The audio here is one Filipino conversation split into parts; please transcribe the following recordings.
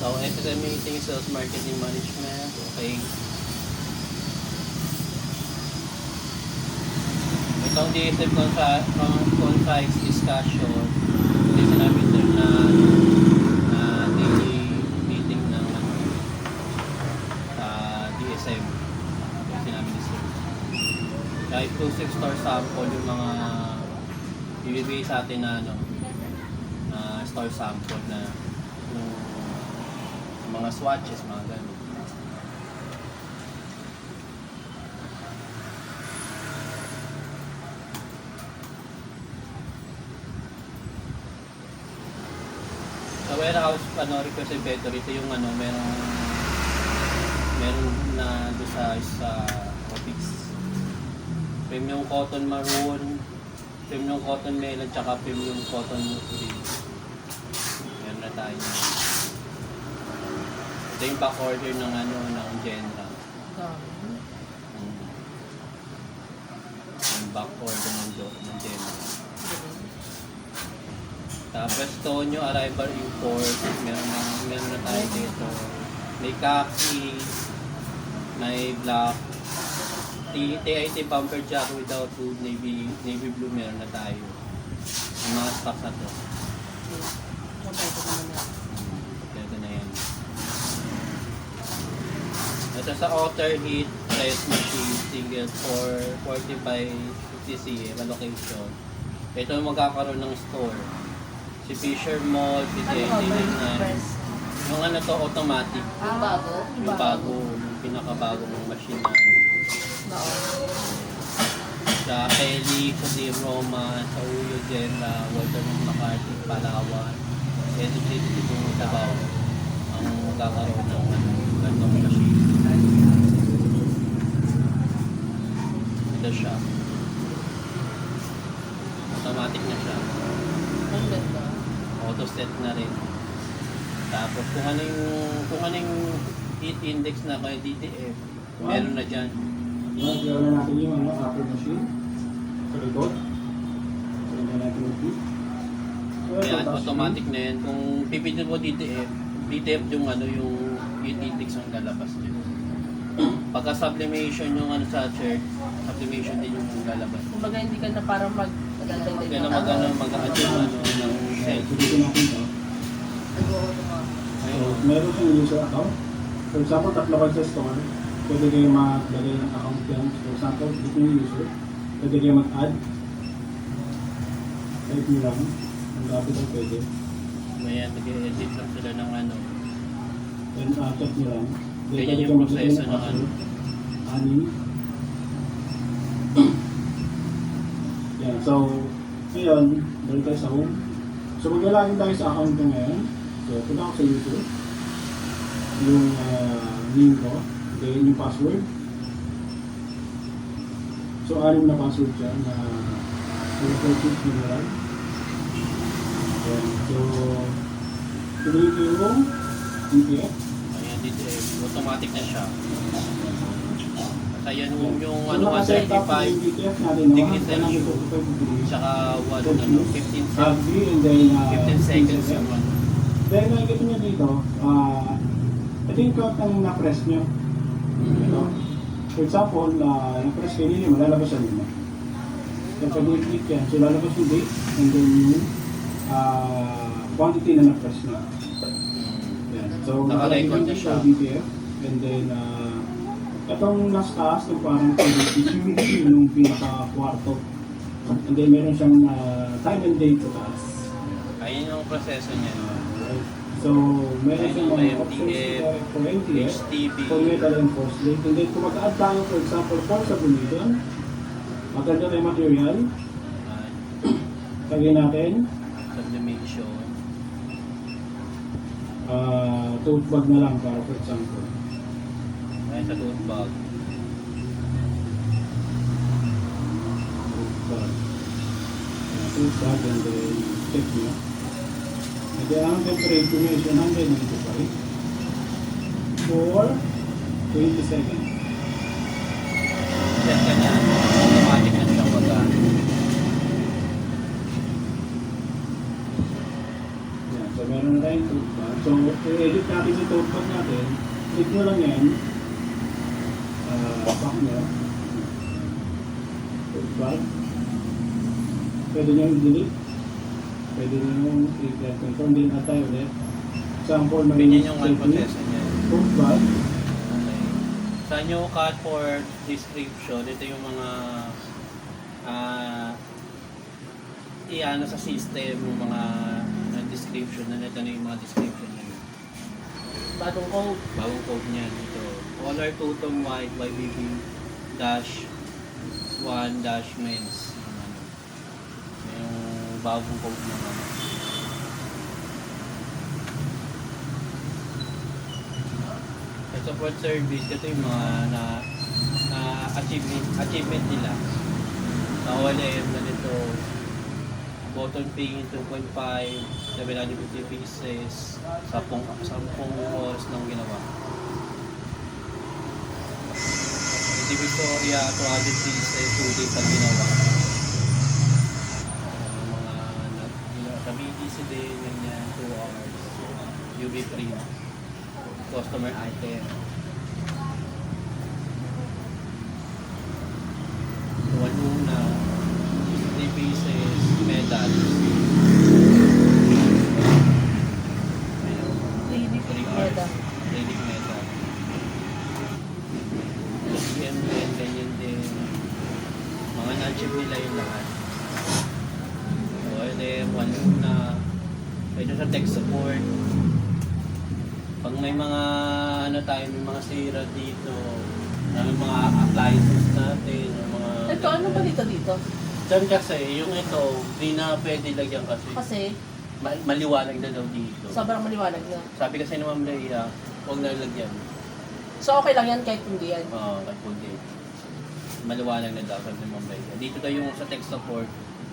So, estimating sales marketing management. Okay. Itong DSM concise discussion. Kasi sinabi sir na daily meeting ng DSM. Kasi sinabi ni sir. Kahit 2-6 star sample yung mga ibibigay sa atin na star sample na yung mga swatches, mga ganun. Sa warehouse request inventory, ito yung meron na doon sa office. Premium cotton maroon, premium cotton melon, tsaka premium cotton green. Yan na tayo. Ito yung back order ng ng Genra. Yung back order ng Genra. Tapos Tonyo arrival import, meron na tayo dito. May khaki, may black, TIT bumper jack without hood, navy blue, meron na tayo. Yung mga stocks na to. Ito na yan. Ito sa Otter Heat press machine, single for 40 by 50 cm allocation. Ito yung magkakaroon ng store. Si Fisher Mall, si JJ na yung to, automatic. Yung bago? Yung bago, yung pinakabagong machine na sa Kelly, sa Di Roma, sa Uyo, Genra, Walter McCarthy, Palawan, Edo City, kung Tabaw ang magkakaroon ng ganitong machine. Ito siya. Automatic na siya. Ang ganda. Auto set na rin. Tapos kung anong heat index na kayo DTF, meron na dyan. Gawin na natin yung upper machine sa likod. Gawin na natin yung heat. Kaya automatic na yan. Kung pipindin mo DTF yung yung heat index ang lalabas dyan. Pagka sublimation yung sa shirt, sublimation din yung lalabas. Kumbaga hindi ka na parang Kaya na mag-adjust ng set. Subukin natin ito. So, meron siyang user account. For example, 3 kayo sa store. Pwede kayo maglagay ng account yan. For example, dito yung user. Pwede kayo mag-add. Type nyo lang. Ang lapit ang pwede. Ngayon, nag-edit lang sila ng Then, check nyo lang. Ganyan yung proseso ng Anim. Yan. So, ngayon, balik tayo sa home. So, maglalagin tayo sa account ko ngayon. So, punta ako sa YouTube. Yung name ko. Then, yung password. So, 6 na password siya na purchase numeral. So, tuloy ko yung DTF. Ayan, DTF. Automatic na siya. Kaya yung So, 135 DTF natin, degrees Celsius. Tsaka 15 seconds yung Dahil nakikita nyo dito, ito yung count ng na-press nyo. Ito. For example, na-press kayo nyo, malalabas sa nyo. So, pag i-click yan, so lalabas yung date and then yung quantity na na-press nyo. Yan. So, naka-record na siya. DTF, and then, itong nasa taas, yung parang humidity yung pinaka-kwarto. And then, meron siyang time and date sa taas. Ayun yung proseso niya. So, meron siyang mga options MDF, for NTF, HTB. for metal and force plate. And then, kung mag-add tayo, for example, for sublimation, maganda tayo material, lagay natin, Sublimation. tote bag na lang para for example. Ayan sa tote bag. Tote bag and then check nyo. And then, ang temperature nyo is 195 for 20 seconds. Set ka niya. Automatic na siyang mag-aan. Yan. So, meron na tayong tote bag. So, So, i-edit natin sa tote pad natin. Click nyo lang yan. Back nyo. Tote pad. Pwede nyo delete. Pwede nyo i-click confirm. Din na tayo ulit. Example, may Ganyan yung process niya. tote pad. Okay. Sa new cut for description, ito yung mga iano sa system, yung mga description na ito na yung mga description niya. Bagong code. Bagong code niya dito. Color two-tone white YBB dash 1 dash men's. Yung bagong code na ano. Sa support service, ito yung mga na achievement nila. Sa OLM na nito, button pay 2.5, 750 pieces, 10 oras nang ginawa. Divisoria, 200 pieces, 2 days ang ginawa. Mga sa BTC din, ganyan, 2 hours. UV print, customer item. One una, 3 pieces, medal. Ayun, 3D 3 hours, medal. 3D medal. PM din, ganyan din. Mga na-achieve nila yung lahat. OLM, one una. Pwede sa tech support. Pag may mga ano tayo, may mga sira dito, may mga appliances natin, yung mga... Ito, ano ba dito? Diyan kasi, yung ito, di na pwede lagyan kasi. Kasi, Maliwanag na daw dito. sobrang maliwanag na. Sabi kasi ni Ma'am Leia, huwag na lagyan. So, okay lang yan kahit hindi yan. Oo, kahit hindi. Maliwanag na daw, sabi ni Ma'am Leia. Dito tayo yung sa tech support,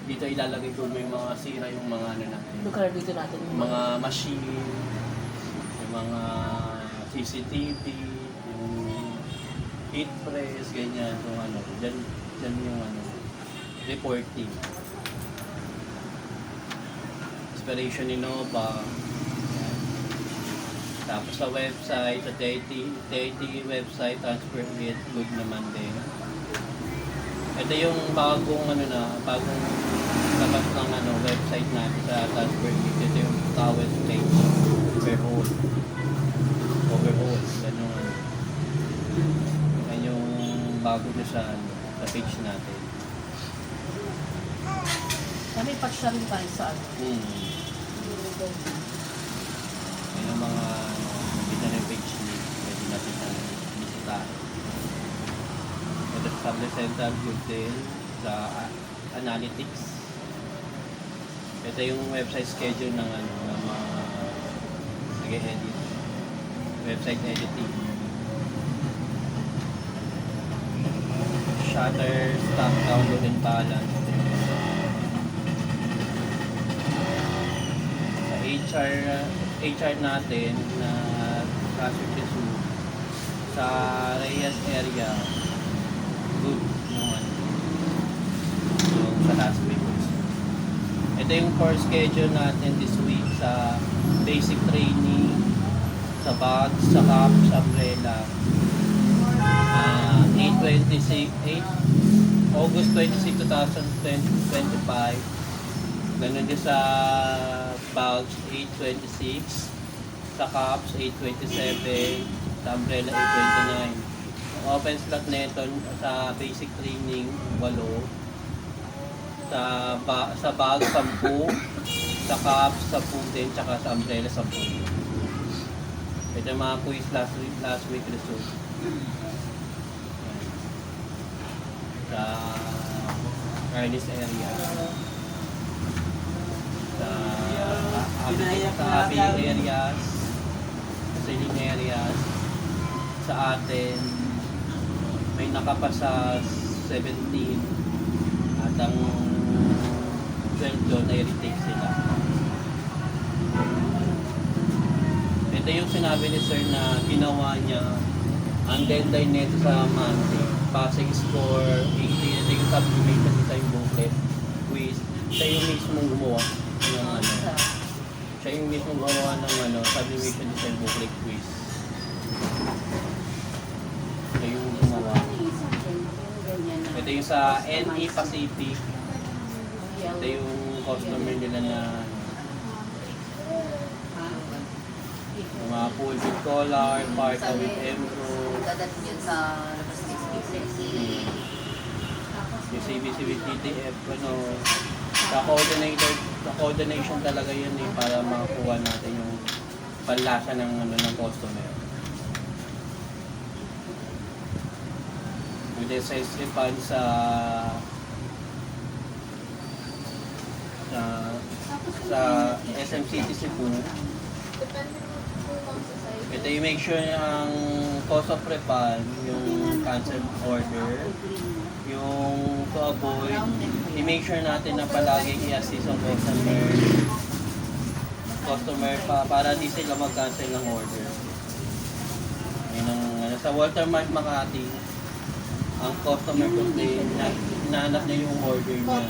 dito ilalagay ko may mga sira yung mga ano natin. Lugar dito natin. Yung mga machine, yung mga CCTV, yung heat press, ganyan, yung ano, dyan yung ano, reporting. Inspiration ni Nova. Yan. Tapos sa website, sa 30 website, transfer it, good naman din. Ito yung bagong ano na, bagong labas ng ano, website natin sa transfer it. Ito yung towel plate, overhaul. Overhaul, yan yung ano. Yan yung bago na sa, ano, sa page natin. May patch na rin tayo sa ano. Yan ang mga nakita na yung page ni pwede natin na bisitahin. Ito sa Tablet Central Group din sa Analytics. Ito yung website schedule ng ano, ng mga nag-edit. Website editing. Shutter, stock, download and balance. HR natin na Pastor Jesus sa Reyes area, good naman yung sa last week. Ito yung course schedule natin this week sa basic training, sa bags, sa caps, umbrella. 8 August 26, 2025. Ganun din sa bags, 826. Sa caps, 827. Sa umbrella, 829. Ang open slot neto sa basic training, 8. Sa bag, 10. Sa caps, 10 din. Tsaka sa umbrella, 10. Ito yung mga quiz last week result. Sa Ernest area. Sa Abi areas, sa Siling areas, sa atin, may nakapasa 17 at ang 12 doon ay retake sila. Ito yung sinabi ni Sir na ginawa niya ang deadline nito sa Monday. Passing score, 80, ito yung sublimation sa yung booklet, quiz. Siya yung mismong gumawa ng ano, Siya yung mismo gumawa ng sublimation design booklet quiz. Siya yung gumawa. Ito yung sa NE Pacific. Ito yung customer nila na yung mga full with collar, parka with embro, Dadating yan sa labas ng space. yung CBC with DTF, sa coordination talaga yun para makakuha natin yung panlasa ng customer. With the size refund sa SM City Cebu. Ito yung make sure ang cost of refund, yung cancel order, yung to avoid, i-make sure natin na palagi i-assist ang customer para di sila mag-cancel ng order. Yun ang, sa Walter Mart Makati, ang customer complaint, hinahanap niya yung order niya.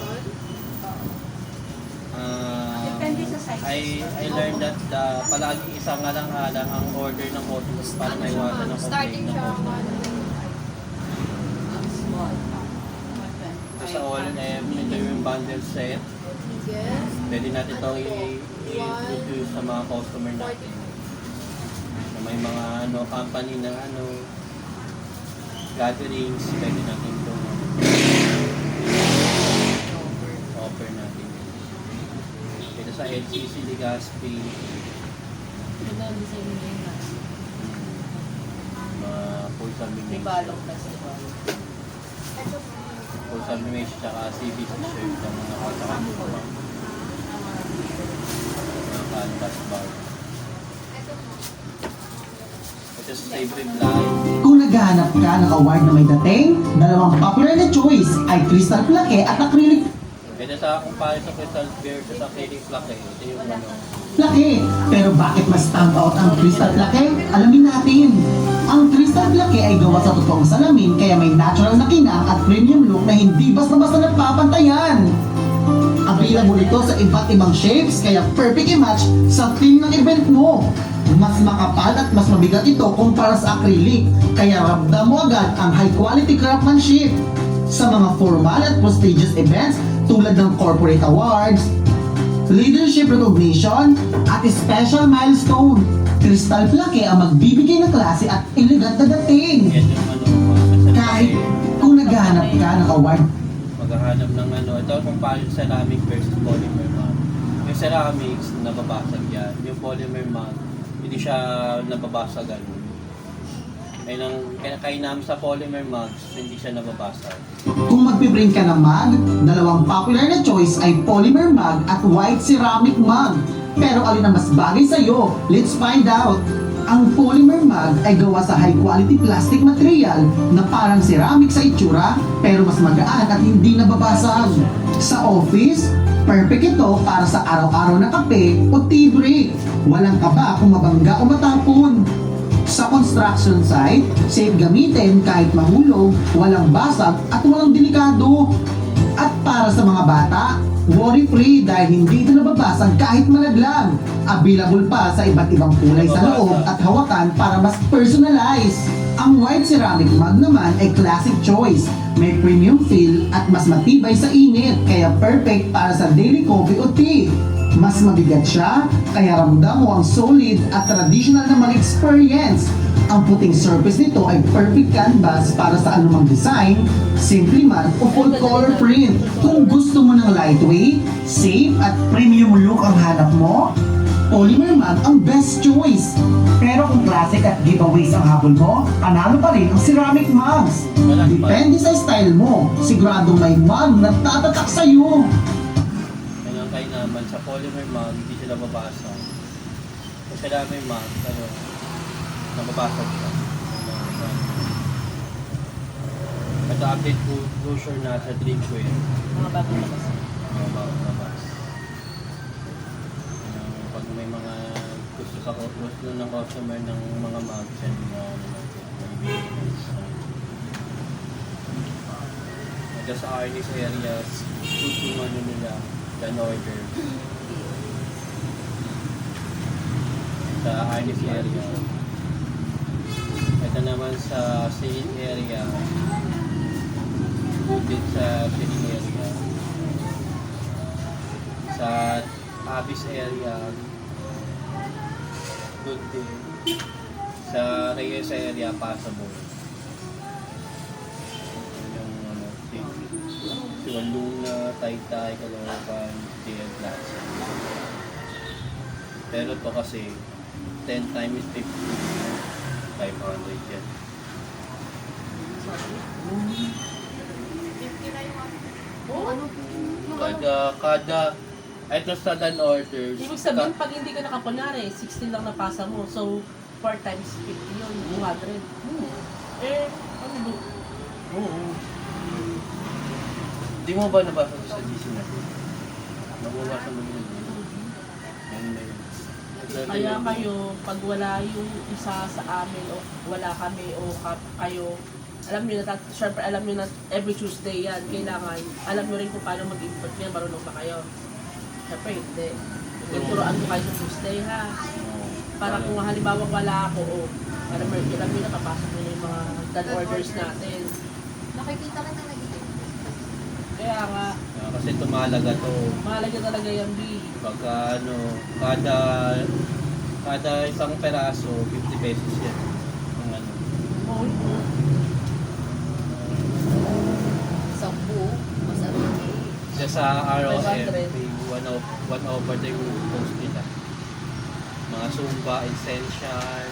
I learned that palagi isang alang-alang ang order ng customer para maiwasan ang complaint ng customer. Ito sa all-in-M, ito yung bundle set. Pwede natin itong i-introduce sa mga customer natin. Na may mga company na gatherings, pwede natin itong offer natin. Ito sa LCC Legazpi. Ito ang design nila yung last. Mga full sublimation. Ribalong festival. Full sublimation tsaka CBC shirt ng mga kasakang mga canvas bar. Ito sa Savory Blind. Kung naghahanap ka ng award na may dating, dalawang popular na choice ay crystal plaque at acrylic Ito sa kumpare sa crystal versus acrylic plaque. Ito yung plaque. Pero bakit mas stand out ang crystal plaque? Alamin natin. Ang crystal plaque ay gawa sa totoong salamin kaya may natural na kinang at premium look na hindi basta-basta nagpapantayan. Available ito sa iba't ibang shapes kaya perfect i-match sa theme ng event mo. Mas makapal at mas mabigat ito kumpara sa acrylic kaya ramdam mo agad ang high quality craftsmanship. Sa mga formal at prestigious events tulad ng corporate awards, leadership recognition, at special milestone, crystal plaque ang magbibigay ng klase at elegant na dating. Yan yung Kahit kung naghahanap ka ng award, maghahanap ng ito kumpare sa ceramic versus polymer mug. Yung ceramics, nababasag yan. Yung polymer mug, hindi siya nababasag Ay kainam sa polymer mugs, hindi siya nababasag. kung magpiprint ka ng mug, dalawang popular na choice ay polymer mug at white ceramic mug. Pero alin ang mas bagay sa'yo? Let's find out! Ang polymer mug ay gawa sa high quality plastic material na parang ceramic sa itsura pero mas magaan at hindi nababasag. Sa office, perfect ito para sa araw-araw na kape o tea break. Walang kaba kung mabangga o matapon. Sa construction site, safe gamitin kahit mahulog, walang basag at walang delikado. At para sa mga bata, worry-free dahil hindi ito nababasag kahit malaglag. Available pa sa iba't ibang kulay sa loob at hawakan para mas personalize. Ang white ceramic mug naman ay classic choice. May premium feel at mas matibay sa init kaya perfect para sa daily coffee o tea. Mas mabigat siya, kaya ramdam mo ang solid at traditional na mag-experience. Ang puting surface nito ay perfect canvas para sa anumang design, simple man o full color print. Kung gusto mo ng lightweight, safe at premium look ang hanap mo, polymer mug ang best choice. Pero kung classic at giveaways ang habol mo, panalo pa rin ang ceramic mugs. Depende sa style mo, siguradong may mug na tatatak sa'yo. Ang kainaman sa polymer mug, hindi siya nababasag. Sa ceramic mug, nababasag siya. Ito update brochure na sa drinkware. Mga bagong labas. Mga bagong labas. Pag may mga gusto ng customer ng mga mugs and just sa Arnis areas, food yung nila, than order. sa Arnis area. Ito naman sa Silin area. Din sa Silin area. Sa Abis area. Good din. Sa Reyes area, passable. Yung si Waluna, Taytay, Caloocan, DL Plaza. Pero to kasi 10 times 50, 500 yan. Kada ito sa dan orders. Ibig sabihin, pag hindi ka nakapunari, 16 lang napasa mo. So, 4 times 50 yun, 200. Ano ba? Oo. Di mo ba nabasa sa GC natin? Nababasa mo yun. Yan na yun. Kaya kayo, pag wala yung isa sa amin o wala kami o kayo, alam nyo na, syempre alam nyo na every Tuesday yan, kailangan, alam nyo rin kung paano mag-input yan, marunong ba kayo? Syempre, hindi. Tuturuan ko kayo sa Tuesday, ha? Para kung halimbawa wala ako, alam nyo na, papasok nyo na yung mga done orders natin. Nakikita ka na nagiging. Kaya nga, Kasi tumalaga to. mahalaga talaga yan, B. Pagka kada isang peraso, 50 pesos yan. Ang ano. Oh, Isang buo. Masarap Siya sa ROF, 500. may 1 over the post nila. Mga Zumba, Essential,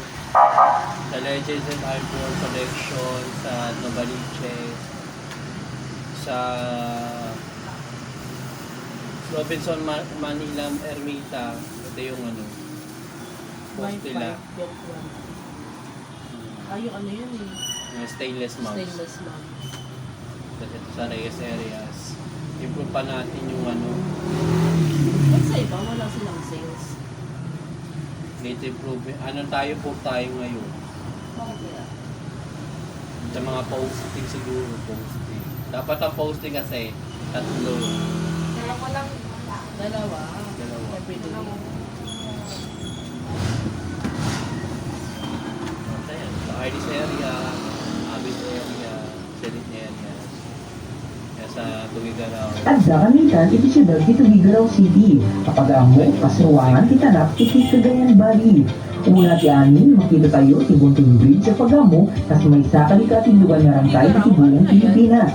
sa Legends and Artwork Collection, sa Novaliches, sa Robinson Manila Ermita. Ito yung ano, post nila. Yung ano yun eh. Yung stainless mouse. Stainless ma'am. Kasi ito sa Reyes areas. Improve pa natin yung ano, Ba't sa iba, wala silang sales. need improvement. Ano tayo ngayon? Bakit kaya? Sa mga posting siguro, posting. Dapat ang posting kasi, 3. Dalawa lang. Dalawa. Dalawa. Everyday. Ayan, sa Iris area, Abis area, Selin area. Kaya sa Tugigaraw. Adda kamitan iti siyudad ti Tugigaraw City. Kapag amo, pasruangan ti tanak iti Cagayan Valley. Una ti amin, makita tayo ti Bunting Bridge sa Pagamo, tas may sakali ka ti lugar na rangkay iti buong Pilipinas.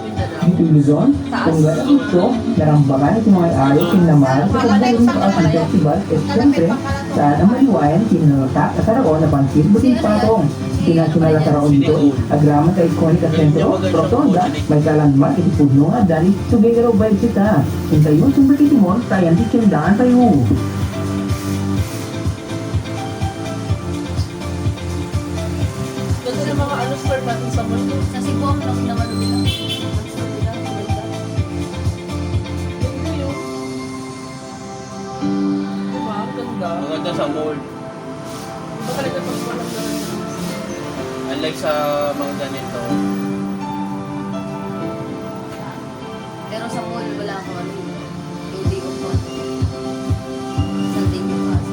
Dito Luzon, tunggal ang ito, narambakan iti mga ayaw tinamahan sa pagdalong sa Asin Festival at siyempre, saan ang maliwayan tinalata at taraon na pansit buting patong. Tinasyonal na taraon dito, agrama sa ikonika sentro, rotonda, may kalandmark iti puno nga dali Tugigaraw Bay Sita. Hintayon sumbati timon, tayan ti tiyandaan tayo. Ganda ng mga ano square natin sa mundo. Sa Cebu, ang laki naman nila. Ganda yun. Diba? Ang ganda. Maganda sa mall. Iba talaga pag walang ganda. Unlike sa mga ganito, Pero sa mall, wala akong ano. 2 day of one. Sunday yung pass.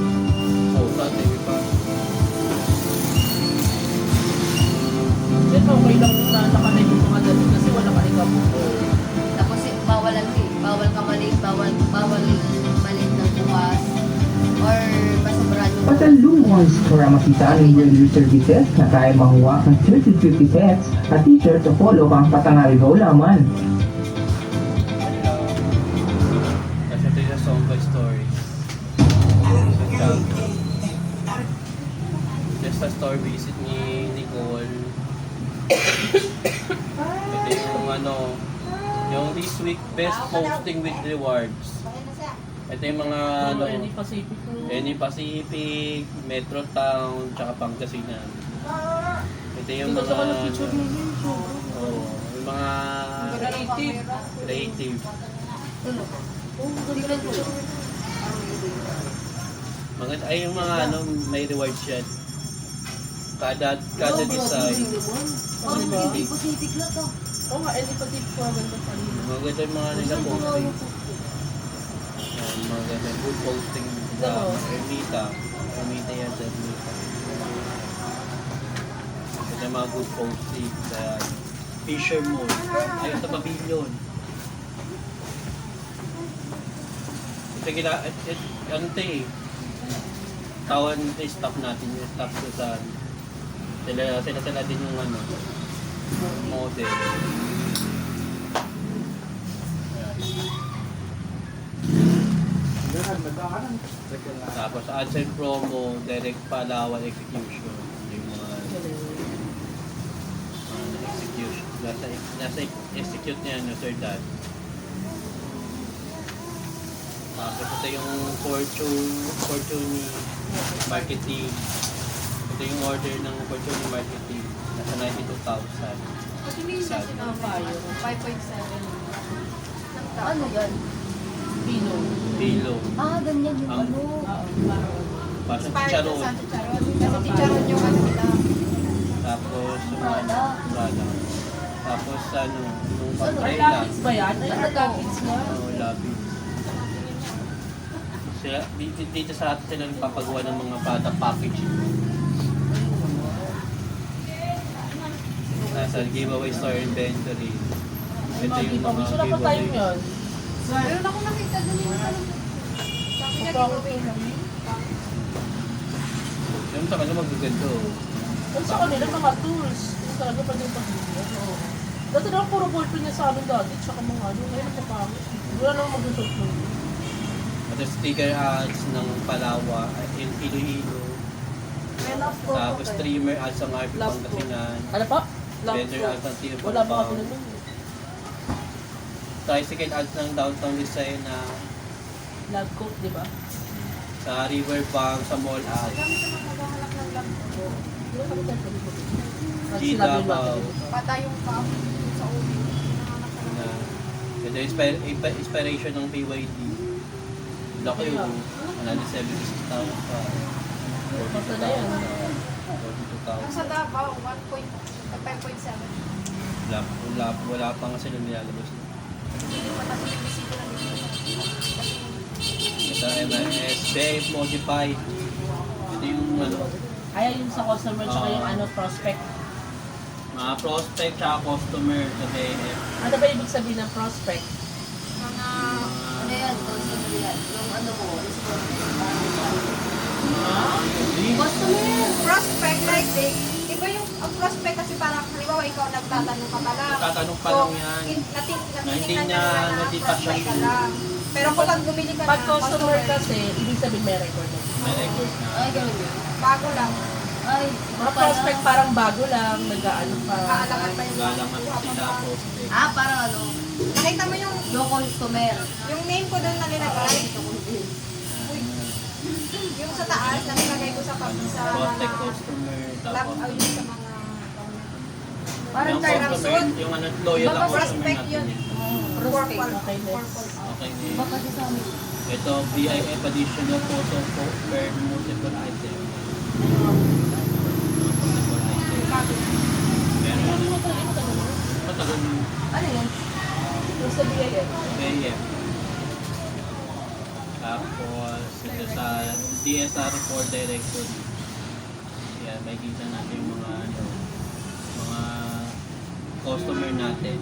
sa TV pa. Then okay lang na nakalay yung mga dati kasi wala ka ikaw. Tapos bawal ano eh. Bawal ka maliit. Bawal maliit ng bukas. Or masobrahan yung Patalong ones para makita ang jewelry services na kaya mahuwa ng 30-50 sets at t-shirt o polo kang patangarigaw laman. Kasi ito yung Songba Stories. Sa Changi. Just a store visit ni Nicole. Ito yung ano, yung this week best posting with rewards. Ito yung mga ano, Any Pacific. Any Pacific, Metro Town, tsaka Pangasinan. Ito yung Ito mga sa mga picture mo yun. yung mga Creative. creative. Oh, ganda ko. Mga ay yung mga ano, may rewards yan. Kada design. Oh, hindi Pacific lang to. Oo nga, Any Pacific ko ang ganda pa rin. Mga ganito yung mga nila posting. Yan, mga ganito. Good posting sa Ermita. Ermita yan sa Ermita. Ito yung mga good posting sa Fisher Mall. Ayun sa Pavilion. Ito ano ito eh. Tawan staff natin yung staff ko sa sila din yung ano model. Tapos ads and promo, direct Palawan execution. Yung mga execution. Nasa execute niya no Sir Dad. Tapos ito yung Fortune marketing. Ito yung order ng Fortune marketing. Nasa 92,000. Pati minsan sinapayo, 5.7. Ano yan? Pino. Pilo. Ah, ganyan yung Ang- ano. Passion Inspired Chicharon. sa Chicharon. Kasi Chicharon yung ano nila. Tapos Prada. Prada. Tapos ano, yung Ay, umbrella. lapis ba yan? Ay, Ano gagawin mo? Oh, lapis. Sila, dito sa atin sila nagpapagawa ng mga product packaging. Nasa giveaway store inventory. Ito yung mga Sura pa tayo giveaway. yun. Meron ako nakita dun yung ano. Sabi niya, giveaway lang. Yung sa kanila magaganda oh. Ang sa kanila, mga tools. Yung talaga pa din pag-video. Dati na puro ballpen niya sa amin dati. Tsaka mga ano, ngayon napapangit. Wala nang mag-result mo. At yung sticker ads ng Palawa, in Iloilo. Tapos streamer ads ng RP Love ko. Pangasinan. Ano pa? Vendor ads ng Tio Wala pa Pampang. kami nun. Tricycle ads ng Downtown Lucena. Love coat, di ba? Sa Riverbank, sa mall ads. Kami naman naghahanap ng lang. Wala kami tayo pwede mo. G Davao. Pata yung cup sa ulo. Na, ito yung inspiration ng PYD. Laki yung another 76,000 pa. Basta na yan. 42,000. Nasa Davao, 5.7. Wala pa nga sila nilalabas. Hindi pa natin yung bisita na dito. Ito MIS, BF Modified. Ito yung ano, Kaya yung sa customer, tsaka yung ano, prospect. mga prospect tsaka customer sa BF. Ano ba ibig sabihin ng prospect? Mga, ano yan, customer yan. Yung ano mo, customer, prospect, like, iba yung ang prospect kasi parang, halimbawa, ikaw nagtatanong ka pa lang. Nagtatanong pa lang yan. Natingnan niya, hindi pa siya prospect ka yun. lang. Pero kapag bumili ka Pag na, customer kasi, ibig sabihin may record. May record na. Ay, ganun yun. Bago lang. Ay, Mga prospect parang bago lang, nag-ano pa. kaalaman pa yung Galaman pa sila prospect. Ah, parang ano? Nakita mo yung no customer. Yung name ko doon na nilagay. Yung sa taas na nilagay ko sa Prospect customer. Tapos yung sa mga yung customer, yung ano, loyal ang customer prospect natin. yun. Prospect, Purple. okay, next. Purple. Okay, Iba kasi sa amin. ito, VIF additional photo per multiple item. Meron ano, matagal yung Ano yun? Yung sa BIF. VIF. Tapos, ito sa DSR report directory. Yan, may kita natin yung mga ano, mga customer natin.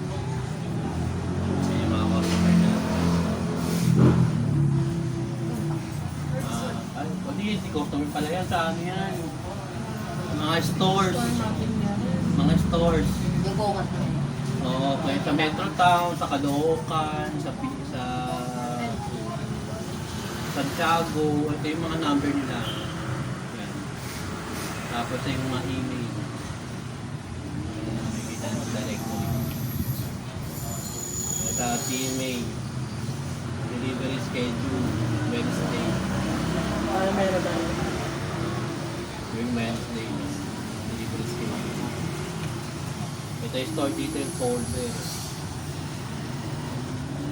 Yan yung mga customer natin. Hindi customer pala yan. Sa ano yan? Mga stores. Mga stores. Yung bukat na yun. Oo, kaya sa Metro Town, sa Caloocan, sa Santiago, ito yung mga number nila. Yan. Tapos yung mga email. Yan, makikita nyo sa directory. Sa email, delivery schedule, Wednesday. Ano meron na yun? Yung Wednesday, delivery schedule. Ito yung store detail folder.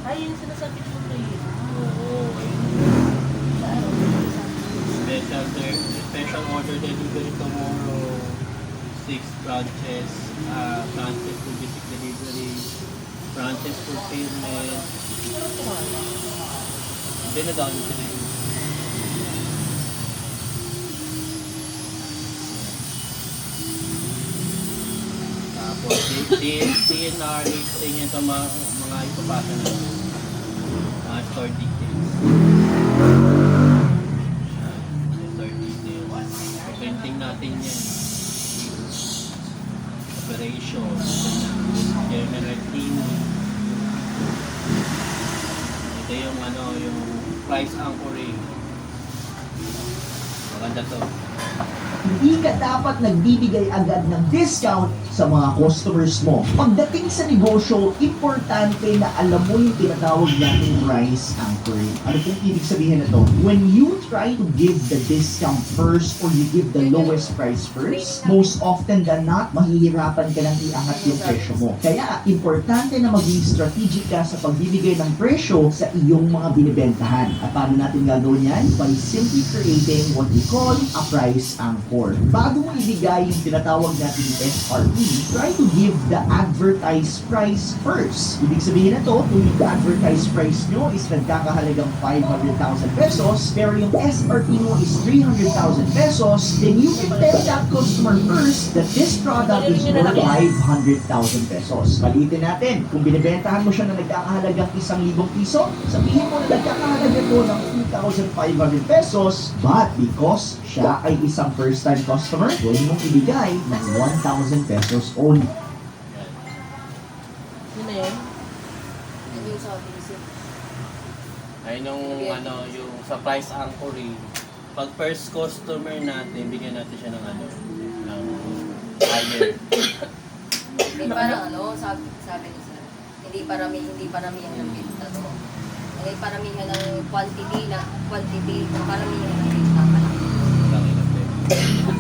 Ay, yung sinasabi ko kayo. Oo, special order delivery tomorrow. 6 branches, branches for basic delivery, branches fulfillment. Hindi na down sila yun. DNR, yun ito mga ipapasa na store details. Store details. Printing natin yan. Operation. General cleaning. Ito yung yung price anchoring. Maganda to. Hindi ka dapat nagbibigay agad ng discount sa mga customers mo. Pagdating sa negosyo, importante na alam mo yung tinatawag nating price anchoring. Ano pong ibig sabihin na to? When you try to give the discount first or you give the lowest price first, most often than not, mahihirapan ka lang iangat yung presyo mo. Kaya, importante na maging strategic ka sa pagbibigay ng presyo sa iyong mga binibentahan. At paano natin gagawin yan? By simply creating what we call a price anchor. Bago mo ibigay yung tinatawag natin SRP, try to give the advertised price first. Ibig sabihin na to, kung yung advertised price nyo is nagkakahalagang 500,000 pesos, pero yung SRP mo is 300,000 pesos, then you can tell that customer first that this product is worth 500,000 pesos. Palitin natin, kung binibentahan mo siya na nagkakahalagang 1,000 piso, sabihin mo na nagkakahalaga to ng 2,500 pesos, but because siya ay isang first-time customer, pwede mong ibigay ng 1,000 pesos only. Yun na yun. Yun yung sa visit. Ayun yung sa price anchoring. Pag first customer natin, bigyan natin siya ng ng higher. Hindi parang sabi ni sir, hindi paramihan ng binta to. Hindi paramihan ng quantity, paramihan ng binta pa lang. Bakit natin?